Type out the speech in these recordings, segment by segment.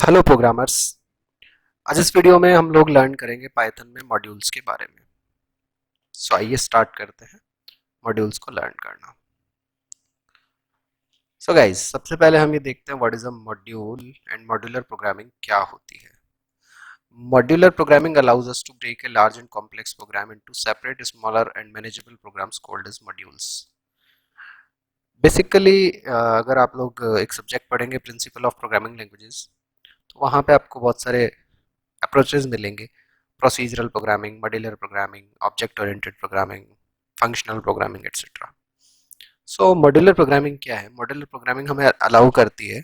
Hello programmers. आज इस video में हम लोग लर्न करेंगे पाइथन में मॉड्यूल्स के बारे में। आइए स्टार्ट करते हैं मॉड्यूल्स को लर्न करना। गाइस, सबसे पहले हम ये देखते हैं what is a module and modular programming क्या होती है। Modular programming allows us to break a large and complex program into separate smaller and manageable programs called as modules. Basically अगर आप लोग एक सब्जेक्ट पढ़ेंगे प्रिंसिपल ऑफ प्रोग्रामिंग लैंग्वेजेस, तो वहाँ पे आपको बहुत सारे अप्रोचेस मिलेंगे। Procedural programming, modular programming, object oriented programming, functional programming etcetera. Modular programming क्या है? मॉड्यूलर प्रोग्रामिंग हमें अलाउ करती है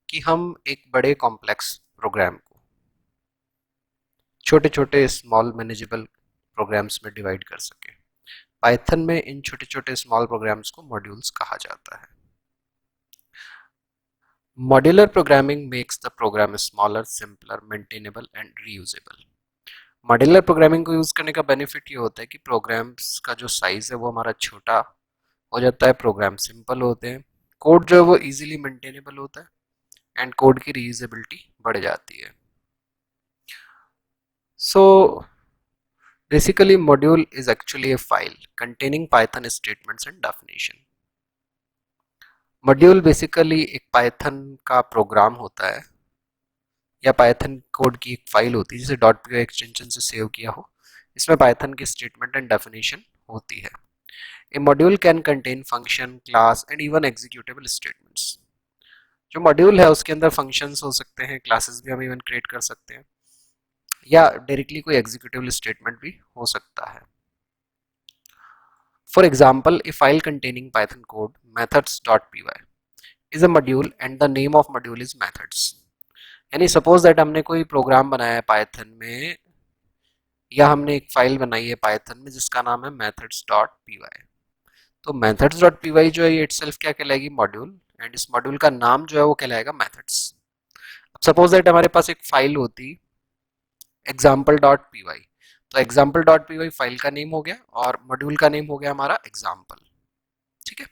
कि हम एक बड़े कॉम्प्लेक्स प्रोग्राम को छोटे छोटे स्मॉल मैनेजेबल प्रोग्राम्स में डिवाइड कर सकें। पाइथन में इन छोटे छोटे स्मॉल प्रोग्राम्स को मॉड्यूल्स कहा जाता है। Modular programming makes the program smaller, simpler, maintainable and reusable. Modular programming को यूज़ करने का बेनिफिट ये होता है कि प्रोग्राम्स का जो साइज़ है वो हमारा छोटा हो जाता है, प्रोग्राम सिंपल होते हैं, कोड जो है वो इजीली मेंटेनेबल होता है एंड कोड की रीयूजेबिलिटी बढ़ जाती है। So basically module is actually A file containing Python statements and definition। Module basically एक पाइथन का प्रोग्राम होता है या पाइथन कोड की एक फाइल होती है जिसे .py एक्सटेंशन से सेव किया हो। इसमें पाइथन की स्टेटमेंट एंड डेफिनेशन होती है। A module can contain function, class and even executable statements. जो मॉड्यूल है उसके अंदर फंक्शंस हो सकते हैं, क्लासेस भी हम इवन क्रिएट कर सकते हैं, या डायरेक्टली कोई एग्जीक्यूटेबल स्टेटमेंट भी हो सकता है। For example, A file containing Python code methods.py is a module and the name of module is methods। यानी सपोज दैट हमने कोई प्रोग्राम बनाया है पाइथन में, या हमने एक फाइल बनाई है पाइथन में जिसका नाम है methods.py। तो methods.py जो है ये इटसेल्फ क्या कहलाएगी? मॉड्यूल। एंड इस मॉड्यूल का नाम जो है वो कहलाएगा मेथड्स। सपोज दैट हमारे पास एक फाइल होती example.py, तो example.py फाइल का नेम हो गया और मॉड्यूल का नेम हो गया हमारा example। ठीक है।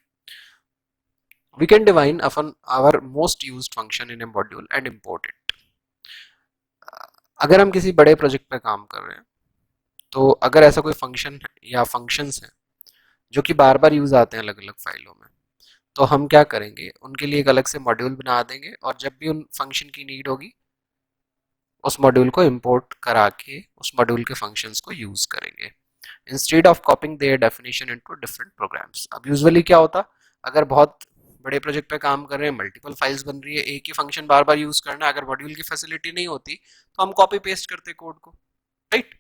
We can define our most used function in a module and import it. अगर हम किसी बड़े प्रोजेक्ट पे काम कर रहे हैं, तो अगर ऐसा कोई फंक्शन या फंक्शंस हैं जो कि बार बार यूज आते हैं अलग अलग फाइलों में, तो हम क्या करेंगे, उनके लिए एक अलग से मॉड्यूल बना देंगे और जब भी उन फंक्शन की नीड होगी उस मॉड्यूल को इंपोर्ट करा के उस मॉड्यूल के फंक्शंस को यूज करेंगे, instead of copying their definition into different programs. अब यूजुअली क्या होता, अगर बहुत बड़े प्रोजेक्ट पे काम कर रहे हैं, मल्टीपल फाइल्स बन रही है, एक ही फंक्शन बार बार यूज करना है, अगर मॉड्यूल की फैसिलिटी नहीं होती तो हम कॉपी पेस्ट करते कोड को, राइट।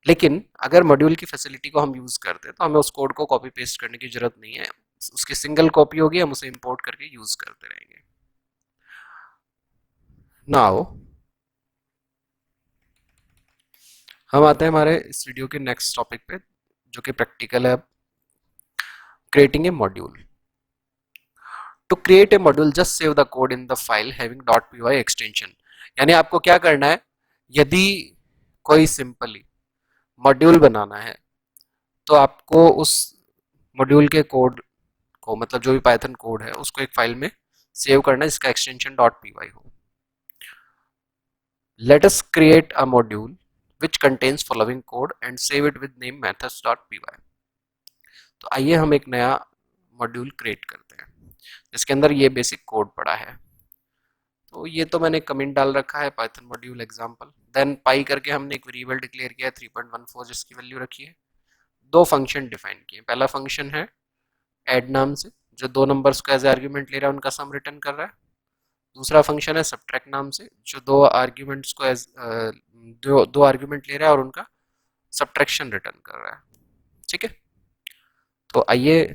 लेकिन अगर मॉड्यूल की फैसिलिटी को हम यूज करते हैं तो हमें उस कोड को कॉपी पेस्ट करने की जरूरत नहीं है, उसकी सिंगल कॉपी होगी, हम उसे इंपोर्ट करके यूज करते रहेंगे। नाउ हम आते हैं हमारे इस वीडियो के नेक्स्ट टॉपिक पे, जो कि प्रैक्टिकल है, creating a module. To create a module just save the code in the file having .py extension. यानी आपको क्या करना है, यदि कोई सिंपली मॉड्यूल बनाना है तो आपको उस मॉड्यूल के कोड को, मतलब जो भी पाइथन कोड है उसको एक फाइल में सेव करना है जिसका एक्सटेंशन .py हो। Let us create a module which contains following code and save it with name methods.py। तो आइए हम एक नया मॉड्यूल क्रिएट करते हैं जिसके अंदर ये बेसिक कोड पड़ा है। तो ये तो मैंने कमेंट डाल रखा है Python module example, than pi करके हमने एक वेरिएबल डिक्लेयर किया है 3.14 जिसकी वैल्यू रखी है। दो फंक्शन डिफाइन किए। पहला फंक्शन है ऐड नाम से, जो दो नंबर्स को एज आर्ग्यूमेंट ले रहा है, उनका सम रिटर्न कर रहा है। दूसरा फंक्शन है सब्ट्रैक्ट नाम से, जो दो आर्ग्यूमेंट्स को एज दो आर्ग्यूमेंट ले रहा है और उनका सब्ट्रैक्शन रिटर्न कर रहा है। ठीक है। तो आइए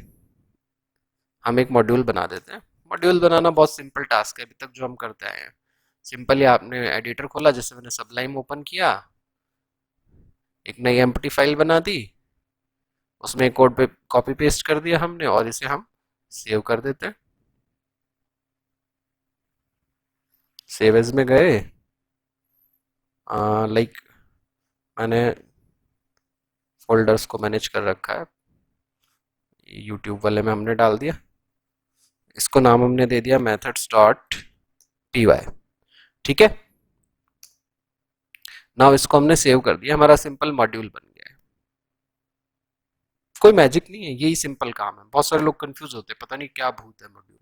हम एक मॉड्यूल बना देते हैं। मॉड्यूल बनाना बहुत सिंपल टास्क है अभी तक जो हम करते आए हैं। सिंपली आपने एडिटर खोला, जैसे मैंने सबलाइम ओपन किया, एक नई एम्प्टी फाइल बना दी, उसमें कोड पे कॉपी पेस्ट कर दिया हमने और इसे हम सेव कर देते हैं। सेव एज में गए, लाइक मैंने फोल्डर्स को मैनेज कर रखा है, यूट्यूब वाले में हमने डाल दिया। इसको नाम हमने दे दिया methods.py। py। ठीक है, नाउ इसको हमने सेव कर दिया, हमारा सिंपल मॉड्यूल बन गया है। कोई मैजिक नहीं है, यही सिंपल काम है। बहुत सारे लोग कंफ्यूज होते हैं, पता नहीं क्या भूत है मॉड्यूल,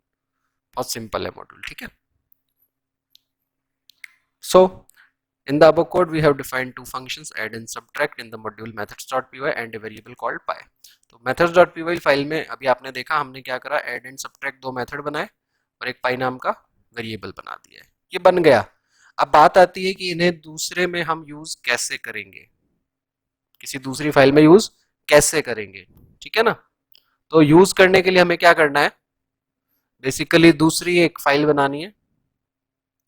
बहुत सिंपल है मॉड्यूल। ठीक है, सो in the above code we have defined two functions add and subtract in the module methods.py and a variable called py। तो methods.py फाइल में अभी आपने देखा हमने क्या करा, add and subtract दो मेथड बनाए और एक py नाम का वेरिएबल बना दिया है, ये बन गया। अब बात आती है कि इन्हें दूसरे में हम यूज कैसे करेंगे, किसी दूसरी फाइल में यूज कैसे करेंगे। ठीक है ना, तो यूज करने के लिए हमें क्या करना है, बेसिकली दूसरी एक फाइल बनानी है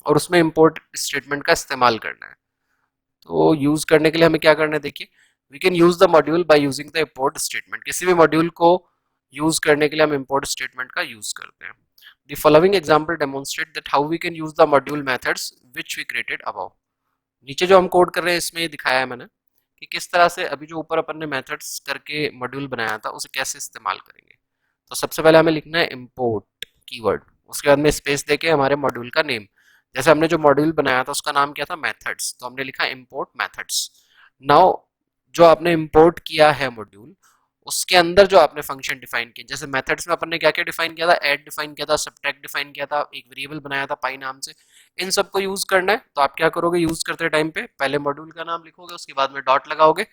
और उसमें इंपोर्ट स्टेटमेंट का इस्तेमाल करना है। तो यूज करने के लिए हमें क्या करना है, देखिए we can use the module by using the import statement. किसी भी मॉड्यूल को यूज करने के लिए हम इंपोर्ट स्टेटमेंट का यूज करते हैं। The following example demonstrate that how we can use the module methods which we created above. नीचे जो हम कोड कर रहे हैं इसमें ये दिखाया है मैंने कि किस तरह से अभी जो ऊपर अपन ने मेथड्स करके मॉड्यूल बनाया था उसे कैसे इस्तेमाल करेंगे। तो सबसे पहले हमें लिखना है इंपोर्ट कीवर्ड, उसके बाद में स्पेस देके हमारे मॉड्यूल का नेम। जैसे हमने जो मॉड्यूल बनाया था उसका नाम क्या था, मेथड्स, तो हमने लिखा इंपोर्ट मेथड्स। नाउ जो आपने इंपोर्ट किया है मॉड्यूल, उसके अंदर जो आपने फंक्शन डिफाइन किया, जैसे मेथड्स में अपन ने क्या क्या डिफाइन किया था, ऐड डिफाइन किया था, सब्ट्रैक्ट डिफाइन किया था, एक वेरिएबल बनाया था पाई नाम से, इन सबको यूज करना है। तो आप क्या करोगे, यूज करते टाइम पे पहले मॉड्यूल का नाम लिखोगे, उसके बाद में डॉट लगाओगे,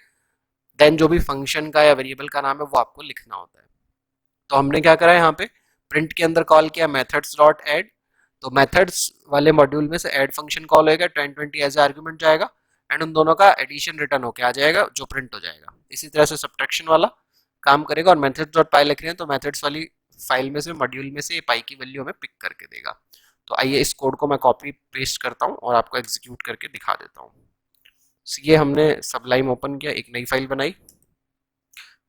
देन जो भी फंक्शन का या वेरिएबल का नाम है वो आपको लिखना होता है। तो हमने क्या करा है, यहाँ पे प्रिंट के अंदर कॉल किया मेथड्स डॉट ऐड। तो मेथड्स वाले मॉड्यूल में से ऐड फंक्शन कॉल होगा, 1020 एज आर्गुमेंट जाएगा एंड उन दोनों का एडिशन रिटर्न होके आ जाएगा जो प्रिंट हो जाएगा। इसी तरह से सब्ट्रैक्शन वाला काम करेगा। और मेथड्स डॉट पाई लिख रहे हैं तो मेथड्स वाली फाइल में से मॉड्यूल में से पाई की वैल्यू हमें पिक करके देगा। तो आइए इस कोड को मैं कॉपी पेस्ट करता हूँ और आपको एग्जीक्यूट करके दिखा देता हूँ। ये हमने सबलाइम ओपन किया, एक नई फाइल बनाई,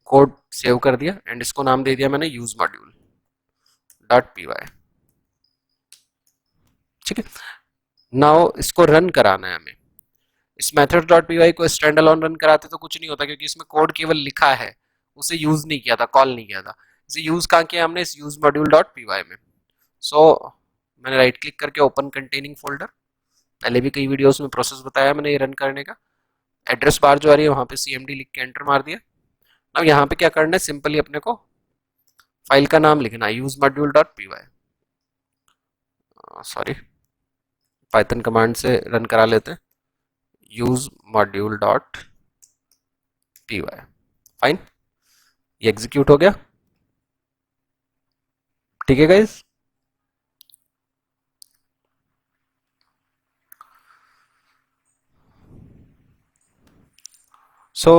कोड सेव कर दिया एंड इसको नाम दे दिया मैंने use module dot P Y. ठीक है, नाउ इसको रन कराना है हमें। इस मेथड डॉट पी वाई को स्टैंड अलोन रन कराते तो कुछ नहीं होता, क्योंकि इसमें कोड केवल लिखा है, उसे यूज नहीं किया था, कॉल नहीं किया था। इसे यूज कहाँ किया हमने, इस use module dot P Y में। सो मैंने राइट क्लिक करके ओपन कंटेनिंग फोल्डर, पहले भी कई वीडियोस में प्रोसेस बताया मैंने ये रन करने का। एड्रेस बार जो आ रही है वहां पे CMD लिख के एंटर मार दिया। अब यहाँ पे क्या करना है, सिंपली अपने को फाइल का नाम लिखना है use module dot P Y. Sorry, Python command से रन करा लेते हैं, use module dot P Y. Fine, ये एग्जीक्यूट हो गया। ठीक है गाइस, सो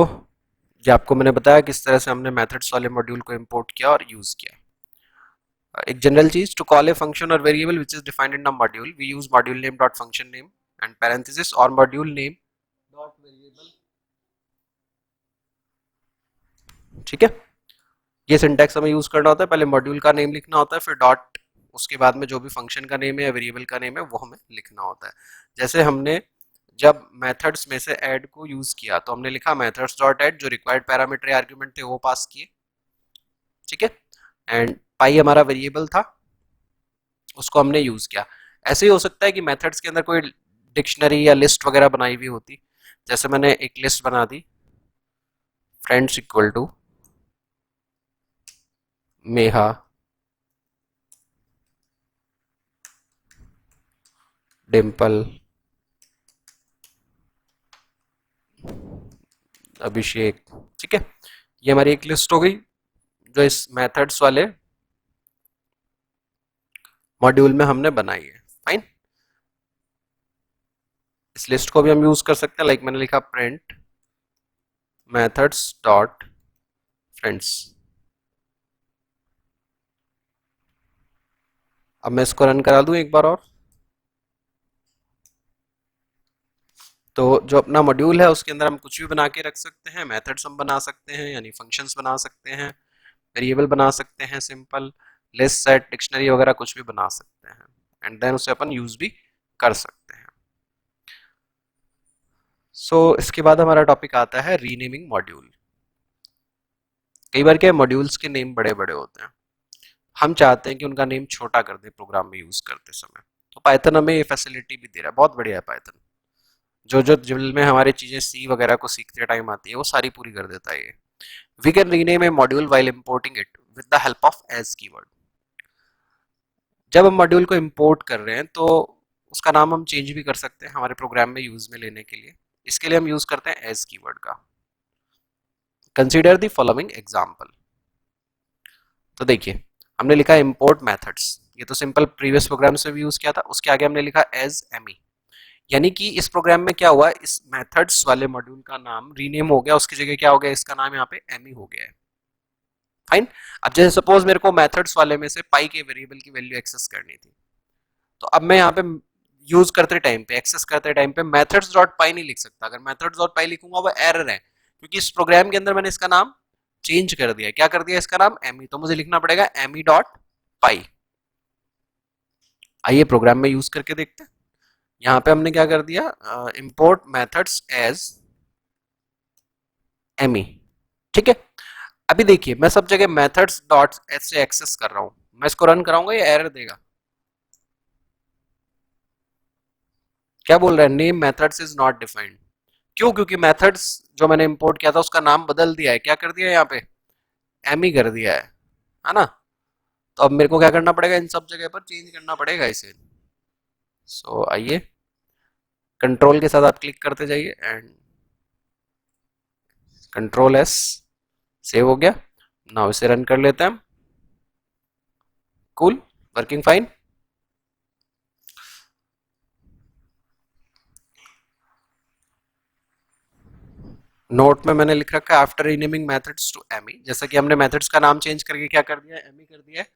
ये आपको मैंने बताया किस तरह से हमने मेथड्स वाले मॉड्यूल को इंपोर्ट किया और यूज किया। एक जनरल चीज, टू कॉल ए फंक्शन और variable which is defined in the module we use module name dot function name and parenthesis और मॉड्यूल नेम डॉट वेरिएबल। ठीक है, ये सिंटैक्स हमें यूज करना होता है, पहले मॉड्यूल का नेम लिखना होता है, फिर डॉट, उसके बाद में जो भी फंक्शन का नेम है या वेरिएबल का नेम है वो हमें लिखना होता है। जैसे हमने जब मेथड्स में से ऐड को यूज किया तो हमने लिखा मेथड्स डॉट ऐड, जो रिक्वायर्ड पैरामीटर आर्गुमेंट थे वो पास किए। ठीक है, एंड पाई हमारा वेरिएबल था, उसको हमने यूज किया। ऐसे ही हो सकता है कि मेथड्स के अंदर कोई डिक्शनरी या लिस्ट वगैरह बनाई हुई होती, जैसे मैंने एक लिस्ट बना दी, फ्रेंड्स इक्वल टू मेहा, डिम्पल, अभिषेक। ठीक है, ये हमारी एक लिस्ट हो गई जो इस मेथड्स वाले मॉड्यूल में हमने बनाई है। फाइन, इस लिस्ट को भी हम यूज कर सकते हैं, लाइक मैंने लिखा प्रिंट मेथड्स डॉट फ्रेंड्स। अब मैं इसको रन करा दूं एक बार और, तो जो अपना मॉड्यूल है उसके अंदर हम कुछ भी बना के रख सकते हैं, मेथड्स हम बना सकते हैं यानी फंक्शंस बना सकते हैं, वेरिएबल बना सकते हैं, सिंपल लिस्ट सेट डिक्शनरी वगैरह कुछ भी बना सकते हैं एंड देन उसे अपन यूज भी कर सकते हैं। इसके बाद हमारा टॉपिक आता है रीनेमिंग मॉड्यूल। कई बार क्या मॉड्यूल्स के नेम बड़े बड़े होते हैं, हम चाहते हैं कि उनका नेम छोटा कर दे प्रोग्राम में यूज करते समय। तो पाइथन हमें ये फैसिलिटी भी दे रहा है, बहुत बढ़िया है पाइथन। जो जो जिल में हमारे चीजें सी वगैरह को सीखते टाइम आती है वो सारी पूरी कर देता है ये। We can rename a module while importing it with the help of as keyword. जब हम मॉड्यूल को इंपोर्ट कर रहे हैं तो उसका नाम हम चेंज भी कर सकते हैं हमारे प्रोग्राम में यूज में लेने के लिए। इसके लिए हम यूज करते हैं एज कीवर्ड का। Consider the following example. तो देखिए हमने लिखा इंपोर्ट मेथड्स, ये तो सिंपल प्रीवियस प्रोग्राम से भी यूज किया था। उसके आगे हमने लिखा एज एमी, यानी कि इस प्रोग्राम में क्या हुआ, इस मेथड्स वाले मॉड्यूल का नाम रीनेम हो गया, उसकी जगह क्या हो गया, इसका नाम यहाँ पे एमी हो गया है। फाइन। अब जैसे सपोज मेरे को मेथड्स वाले में से पाई के वेरिएबल की वैल्यू एक्सेस करनी थी, तो अब मैं यहाँ पे यूज करते टाइम पे, एक्सेस करते टाइम पे मेथड्स डॉट पाई नहीं लिख सकता। अगर मेथड्स डॉट पाई लिखूंगा वो एरर है, क्योंकि इस प्रोग्राम के अंदर मैंने इसका नाम चेंज कर दिया। क्या कर दिया, इसका नाम एमी, तो मुझे लिखना पड़ेगा एमी डॉट पाई। आइए प्रोग्राम में यूज करके देखते हैं। यहाँ पे हमने क्या कर दिया, इंपोर्ट मेथड्स एज एमी। ठीक है। अभी देखिए मैं सब जगह मेथड्स डॉट से एक्सेस कर रहा हूं, मैं इसको रन कराऊंगा ये एरर देगा। क्या बोल रहा है, name methods is not defined. क्यों, क्योंकि मेथड्स जो मैंने इंपोर्ट किया था उसका नाम बदल दिया है। क्या कर दिया है यहाँ पे, एमी कर दिया है ना। तो अब मेरे को क्या करना पड़ेगा, इन सब जगह पर चेंज करना पड़ेगा इसे। सो आइए कंट्रोल के साथ आप क्लिक करते जाइए एंड कंट्रोल एस, सेव हो गया। नाउ इसे रन कर लेते हैं हम। Cool, working fine. नोट में मैंने लिख रखा है after renaming methods to Amy, जैसा कि हमने मेथड्स का नाम चेंज करके क्या कर दिया, एमी कर दिया है।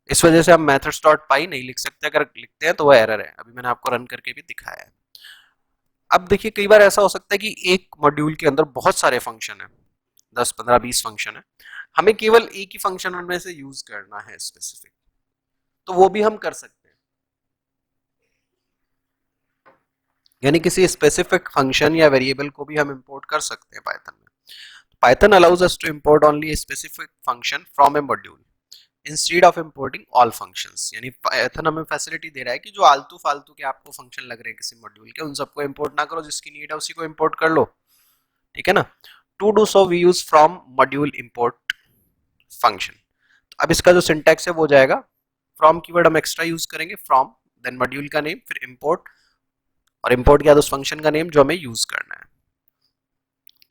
इस वजह से हम मेथड्स डॉट पाई नहीं लिख सकते, अगर लिखते हैं तो वो एरर है। अभी मैंने आपको रन करके भी दिखाया है। अब देखिए कई बार ऐसा हो सकता है कि एक मॉड्यूल के अंदर बहुत सारे फंक्शन है, 10 15 20 फंक्शन है, हमें केवल एक ही फंक्शन उनमें से यूज करना है स्पेसिफिक, तो वो भी हम कर सकते हैं। यानी किसी स्पेसिफिक फंक्शन या वेरिएबल को भी हम इंपोर्ट कर सकते हैं पाइथन में। Python allows us to import only a specific function from a module instead of importing all functions. यानी पाइथन हमें फैसिलिटी दे रहा है कि जो आलतू फालतू के आपको फंक्शन लग रहे हैं किसी मॉड्यूल के, उन सबको इंपोर्ट ना करो, जिसकी नीड है उसी को इंपोर्ट कर लो। ठीक है ना। To do so we use from module import function. अब इसका जो सिंटैक्स है वो जाएगा, फ्रॉम कीवर्ड हम एक्स्ट्रा यूज करेंगे, फ्रॉम देन मॉड्यूल का नेम, फिर इंपोर्ट, और इंपोर्ट किया तो उस फंक्शन का नेम जो हमें यूज करना है।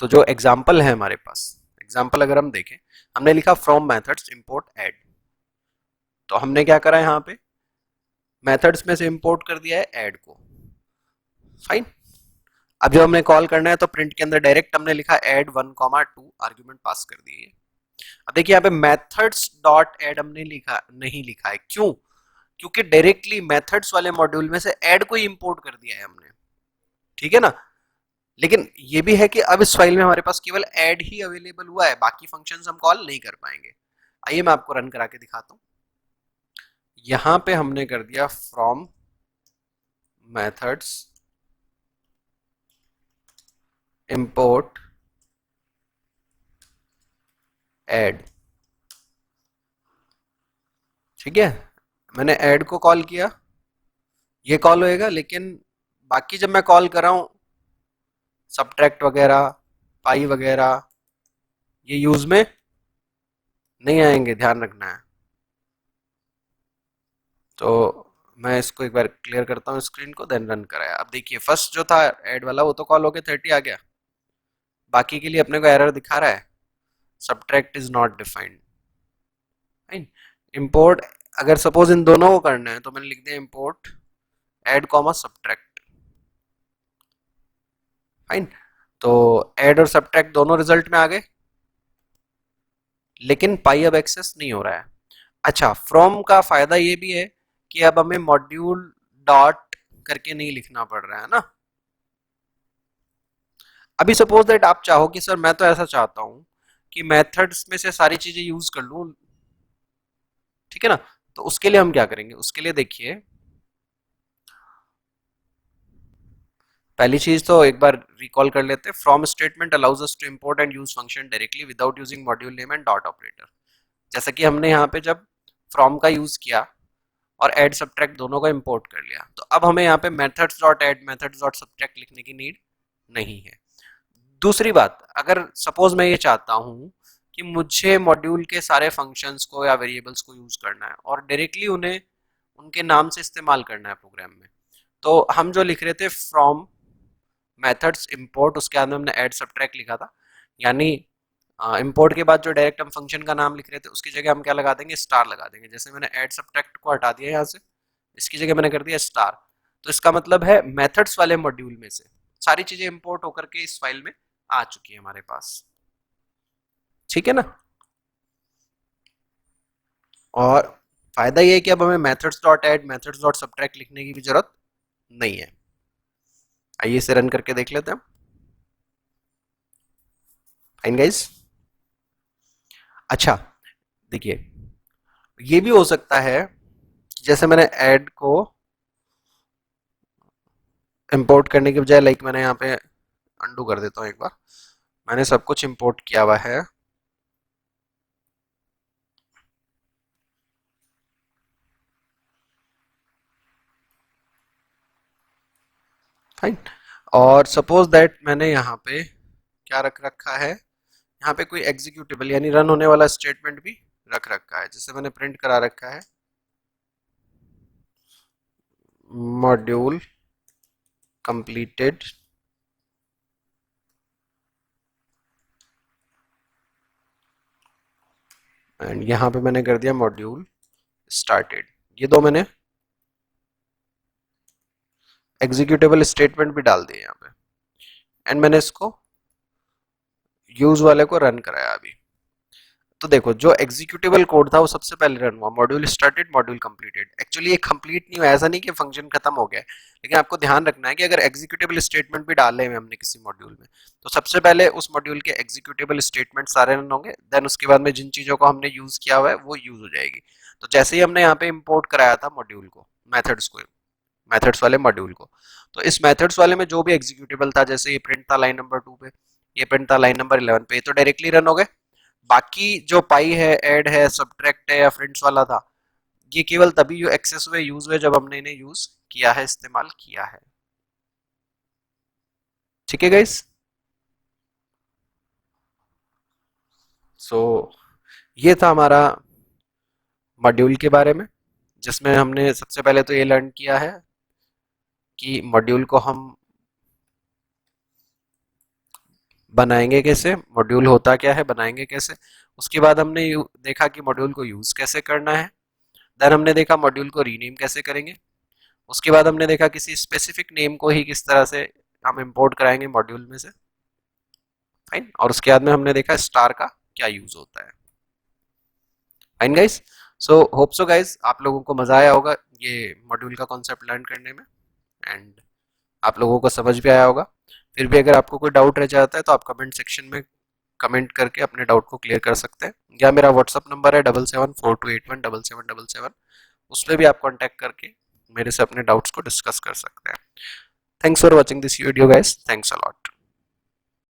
तो जो एग्जाम्पल है हमारे पास, एग्जाम्पल अगर हम देखें, हमने लिखा फ्रॉम मेथड्स इंपोर्ट ऐड, तो हमने क्या करा है यहाँ पे, मेथड्स में से इंपोर्ट कर दिया है ऐड को। फाइन। अब जब हमने कॉल करना है तो प्रिंट के अंदर डायरेक्ट हमने लिखा ऐड 1,2 आर्ग्यूमेंट पास कर दिए। अब देखिए यहाँ पे मेथड्स डॉट ऐड हमने लिखा नहीं लिखा है, क्यों, क्योंकि डायरेक्टली मेथड्स वाले मॉड्यूल में से ऐड को ही इंपोर्ट कर दिया है हमने। ठीक है ना। लेकिन ये भी है कि अब इस फाइल में हमारे पास केवल ऐड ही अवेलेबल हुआ है, बाकी फंक्शंस हम कॉल नहीं कर पाएंगे। आइए मैं आपको रन करा के दिखाता हूँ। यहां पे हमने कर दिया फ्रॉम मेथड्स इंपोर्ट ऐड। ठीक है, मैंने ऐड को कॉल किया, ये कॉल होएगा, लेकिन बाकी जब मैं कॉल कर रहा हूं सबट्रैक्ट वगैरह, पाई वगैरह, ये यूज में नहीं आएंगे, ध्यान रखना है। तो मैं इसको एक बार क्लियर करता हूँ स्क्रीन को, देन रन कराया। अब देखिए फर्स्ट जो था ऐड वाला वो तो कॉल हो गया, 30 आ गया। बाकी के लिए अपने को एरर दिखा रहा है, subtract is not defined. Import, अगर सपोज इन दोनों को करना है तो मैंने लिख दिया import add comma subtract. Fine. तो ऐड और सबट्रैक्ट दोनों रिजल्ट में आ गए, लेकिन पाई अब एक्सेस नहीं हो रहा है। अच्छा, फ्रॉम का फायदा ये भी है कि अब हमें मॉड्यूल डॉट करके नहीं लिखना पड़ रहा है ना। अभी सपोज दैट आप चाहो कि सर मैं तो ऐसा चाहता हूं कि मेथड्स में से सारी चीजें यूज कर लूं, ठीक है ना। तो उसके लिए हम क्या करेंगे, उसके लिए देखिए पहली चीज तो एक बार रिकॉल कर लेते हैं। From statement allows us to import and use function directly without using module name and dot operator. जैसा कि हमने यहाँ पे जब फ्रॉम का यूज किया और ऐड सब्ट्रैक्ट दोनों को इंपोर्ट कर लिया। तो अब हमें यहाँ पे methods dot add methods dot subtract लिखने की नीड नहीं है। दूसरी बात, अगर सपोज मैं ये चाहता हूँ कि मुझे मॉड्यूल के सारे फंक्शंस को या वेरिएबल्स को यूज करना है और डायरेक्टली उन्हें उनके नाम से इस्तेमाल करना है प्रोग्राम में, तो हम जो लिख रहे थे फ्रॉम मेथड्स इंपोर्ट, उसके अंदर हमने ऐड सब्ट्रैक्ट लिखा था, यानी इंपोर्ट के बाद जो डायरेक्ट हम फंक्शन का नाम लिख रहे थे उसकी जगह हम क्या लगा देंगे, स्टार लगा देंगे। जैसे मैंने ऐड सब्ट्रैक्ट को हटा दिया यहाँ से, इसकी जगह मैंने कर दिया स्टार, तो इसका मतलब है मेथड्स वाले मॉड्यूल में से सारी चीजें इंपोर्ट होकर के इस फाइल में आ चुकी है हमारे पास। ठीक है ना। और फायदा ये है कि अब हमें methods dot add methods dot subtract लिखने की भी जरूरत नहीं है। आइए इसे रन करके देख लेते हैं। Fine guys. अच्छा देखिए, ये भी हो सकता है जैसे मैंने ऐड को इंपोर्ट करने के बजाय, लाइक मैंने यहाँ पे अंडू कर देता हूँ एक बार, मैंने सब कुछ इंपोर्ट किया हुआ है, फाइन। और सपोज दैट मैंने यहाँ पे क्या रख रखा है, यहाँ पे कोई एग्जीक्यूटेबल यानी रन होने वाला स्टेटमेंट भी रख रखा है। जैसे मैंने प्रिंट करा रखा है मॉड्यूल कंप्लीटेड एंड यहाँ पे मैंने कर दिया मॉड्यूल स्टार्टेड। ये दो मैंने एग्जीक्यूटेबल स्टेटमेंट भी डाल दिए यहाँ पे एंड मैंने इसको यूज वाले को रन कराया अभी। तो देखो, जो एग्जीक्यूटेबल कोड था वो सबसे पहले रन हुआ, module started module completed. Actually ये कंप्लीट नहीं हुआ, ऐसा नहीं कि फंक्शन खत्म हो गया है, लेकिन आपको ध्यान रखना है कि अगर एग्जीक्यूटेबल स्टेटमेंट भी डाले हुए हमने किसी मॉड्यूल में, तो सबसे पहले उस मॉड्यूल के एग्जीक्यूटेबल स्टेटमेंट सारे रन होंगे, देन उसके बाद में जिन चीजों को हमने यूज किया हुआ है वो यूज हो जाएगी। तो जैसे ही हमने यहाँ पे इम्पोर्ट कराया था मॉड्यूल को, मैथड्स को, मैथड्स वाले मॉड्यूल को, तो इस मैथड्स वाले में जो भी एग्जीक्यूटेबल था, जैसे ये प्रिंट था लाइन नंबर 2 पे, ये प्रिंट था लाइन नंबर 11 पे, तो डायरेक्टली रन हो गए। बाकी जो पाई है, ऐड है, सब्ट्रैक्ट है या फ्रेंड्स वाला था, ये केवल तभी जो एक्सेस हुए, यूज हुए जब हमने इन्हें यूज किया है, इस्तेमाल किया है। ठीक है गाइस। सो ये था हमारा मॉड्यूल के बारे में, जिसमें हमने सबसे पहले तो ये लर्न किया है कि मॉड्यूल को हम बनाएंगे कैसे, मॉड्यूल होता क्या है, बनाएंगे कैसे। उसके बाद हमने देखा कि मॉड्यूल को यूज कैसे करना है। देन हमने देखा मॉड्यूल को रीनेम कैसे करेंगे। उसके बाद हमने देखा किसी स्पेसिफिक नेम को ही किस तरह से हम इंपोर्ट कराएंगे मॉड्यूल में से, फाइन। और उसके बाद में हमने देखा स्टार का क्या यूज होता है। Fine guys. So hope so guys आप लोगों को मजा आया होगा ये मॉड्यूल का कॉन्सेप्ट लर्न करने में, एंड आप लोगों को समझ भी आया होगा। फिर भी अगर आपको कोई डाउट रह जाता है तो आप कमेंट सेक्शन में कमेंट करके अपने डाउट को क्लियर कर सकते हैं, या मेरा व्हाट्सअप नंबर है 7742817777, उस पर भी आप कॉन्टैक्ट करके मेरे से अपने डाउट्स को डिस्कस कर सकते हैं। Thanks for watching this video guys, thanks a lot.